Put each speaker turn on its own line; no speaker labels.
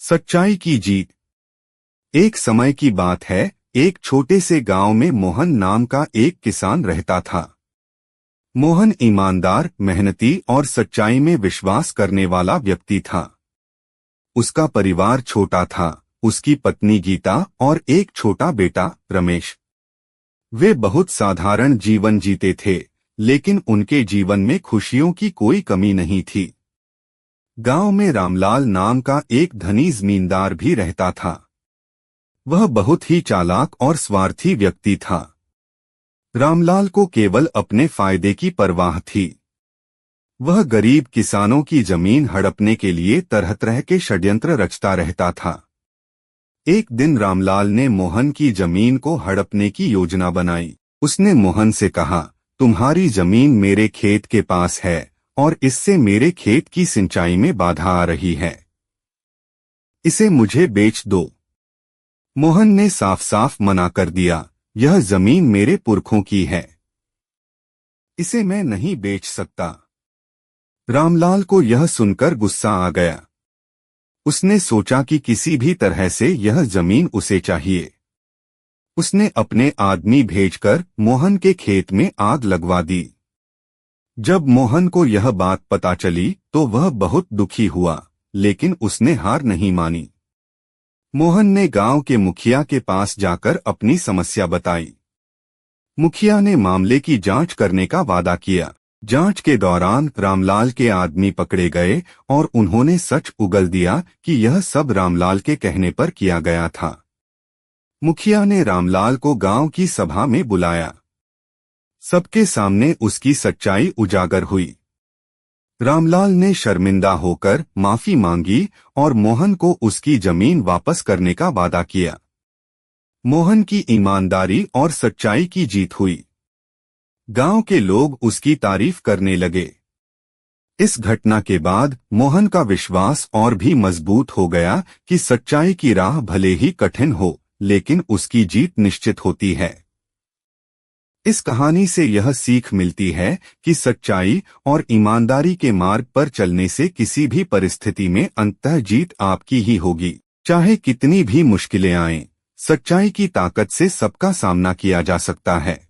सच्चाई की जीत। एक समय की बात है, एक छोटे से गांव में मोहन नाम का एक किसान रहता था। मोहन ईमानदार, मेहनती और सच्चाई में विश्वास करने वाला व्यक्ति था। उसका परिवार छोटा था, उसकी पत्नी गीता और एक छोटा बेटा रमेश। वे बहुत साधारण जीवन जीते थे, लेकिन उनके जीवन में खुशियों की कोई कमी नहीं थी। गांव में रामलाल नाम का एक धनी जमींदार भी रहता था। वह बहुत ही चालाक और स्वार्थी व्यक्ति था। रामलाल को केवल अपने फायदे की परवाह थी। वह गरीब किसानों की जमीन हड़पने के लिए तरह तरह के षड्यंत्र रचता रहता था। एक दिन रामलाल ने मोहन की जमीन को हड़पने की योजना बनाई। उसने मोहन से कहा, तुम्हारी जमीन मेरे खेत के पास है और इससे मेरे खेत की सिंचाई में बाधा आ रही है। इसे मुझे बेच दो। मोहन ने साफ साफ मना कर दिया, यह जमीन मेरे पुरखों की है, इसे मैं नहीं बेच सकता। रामलाल को यह सुनकर गुस्सा आ गया। उसने सोचा कि किसी भी तरह से यह जमीन उसे चाहिए। उसने अपने आदमी भेजकर मोहन के खेत में आग लगवा दी। जब मोहन को यह बात पता चली तो वह बहुत दुखी हुआ, लेकिन उसने हार नहीं मानी। मोहन ने गांव के मुखिया के पास जाकर अपनी समस्या बताई। मुखिया ने मामले की जांच करने का वादा किया। जांच के दौरान रामलाल के आदमी पकड़े गए और उन्होंने सच उगल दिया कि यह सब रामलाल के कहने पर किया गया था। मुखिया ने रामलाल को गांव की सभा में बुलाया। सबके सामने उसकी सच्चाई उजागर हुई। रामलाल ने शर्मिंदा होकर माफी मांगी और मोहन को उसकी जमीन वापस करने का वादा किया। मोहन की ईमानदारी और सच्चाई की जीत हुई। गांव के लोग उसकी तारीफ करने लगे। इस घटना के बाद मोहन का विश्वास और भी मजबूत हो गया कि सच्चाई की राह भले ही कठिन हो, लेकिन उसकी जीत निश्चित होती है। इस कहानी से यह सीख मिलती है कि सच्चाई और ईमानदारी के मार्ग पर चलने से किसी भी परिस्थिति में अंततः जीत आपकी ही होगी। चाहे कितनी भी मुश्किलें आएं, सच्चाई की ताकत से सबका सामना किया जा सकता है।